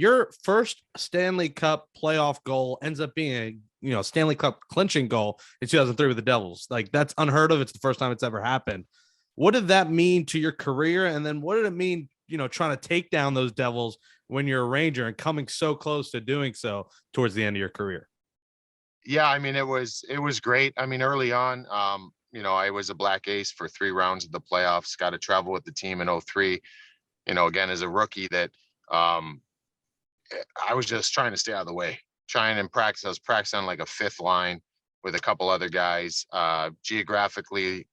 your first Stanley Cup playoff goal ends up being a Stanley Cup clinching goal in 2003 with the Devils. Like, that's unheard of. It's the first time it's ever happened. What did that mean to your career? And then what did it mean, trying to take down those Devils when you're a Ranger and coming so close to doing so towards the end of your career? Yeah, I mean, it was great. I mean, early on, I was a black ace for 3 rounds of the playoffs. Got to travel with the team in '03. Again as a rookie that um, I was just trying to stay out of the way, trying and practice. I was practicing on like a fifth line with a couple other guys. Geographically,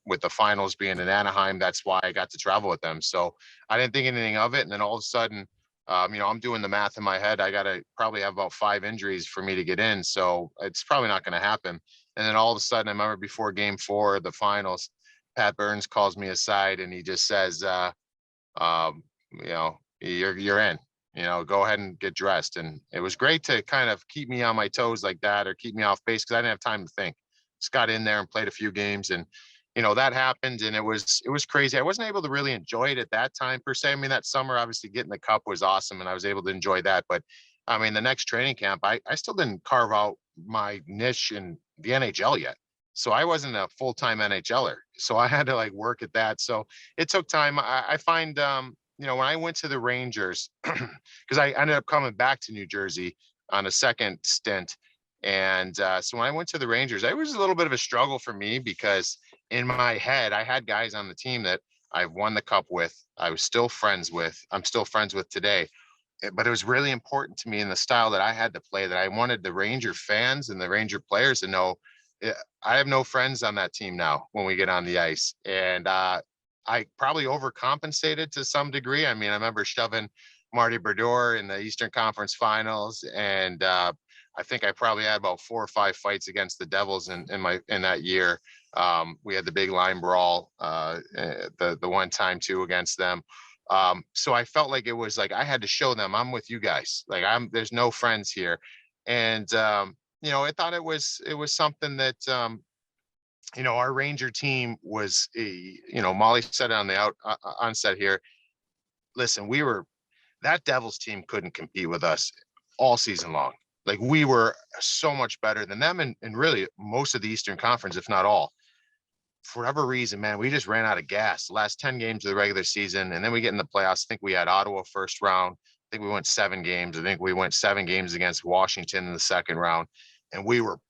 with the finals being in Anaheim, that's why I got to travel with them. So I didn't think anything of it. And then all of a sudden, I'm doing the math in my head. I got to probably have about 5 injuries for me to get in. So it's probably not going to happen. And then all of a sudden, I remember before game 4 of the finals, Pat Burns calls me aside and he just says, you're in, go ahead and get dressed. And it was great to kind of keep me on my toes like that, or keep me off base, because I didn't have time to think. Just got in there and played a few games, and that happened, and it was crazy. I wasn't able to really enjoy it at that time per se. I mean, that summer, obviously getting the cup was awesome and I was able to enjoy that. But I mean, the next training camp, I still didn't carve out my niche in the NHL yet. So I wasn't a full-time NHLer. So I had to like work at that. So it took time. I find when I went to the Rangers, because I ended up coming back to New Jersey on a second stint. And so when I went to the Rangers, it was a little bit of a struggle for me, because in my head, I had guys on the team that I've won the cup with. I was still friends with. I'm still friends with today. But it was really important to me in the style that I had to play, that I wanted the Ranger fans and the Ranger players to know, I have no friends on that team now when we get on the ice. And I probably overcompensated to some degree. I mean, I remember shoving Marty Brodeur in the Eastern Conference Finals, and I think I probably had about 4 or 5 fights against the Devils in that year. We had the big line brawl, the one time too against them. So I felt like it was like I had to show them I'm with you guys. Like there's no friends here, and I thought it was something that our Ranger team was, Molly said it on the onset here. Listen, that Devils team couldn't compete with us all season long. Like, we were so much better than them, and really most of the Eastern Conference, if not all. For whatever reason, man, we just ran out of gas the last 10 games of the regular season. And then we get in the playoffs. I think we had Ottawa first round. I think we went 7 games. I think we went 7 games against Washington in the second round. And we were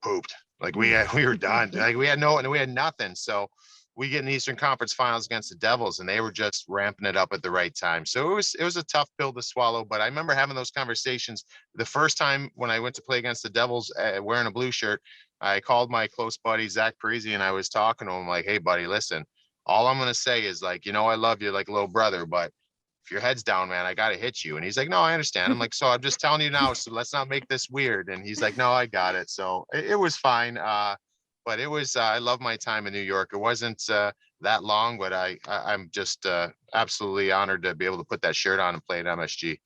pooped. Like, we were done. Like, we had nothing. So we get in the Eastern Conference Finals against the Devils, and they were just ramping it up at the right time. So it was a tough pill to swallow. But I remember having those conversations the first time when I went to play against the Devils, wearing a blue shirt. I called my close buddy Zach Parisi, and I was talking to him like, "Hey, buddy, listen. All I'm gonna say is, like, I love you like a little brother, but if your head's down, man, I gotta hit you." And he's like, "No, I understand." I'm like, "So I'm just telling you now, so let's not make this weird." And he's like, "No, I got it." So it was fine. But it was, I love my time in New York. It wasn't that long, but I'm just absolutely honored to be able to put that shirt on and play at MSG.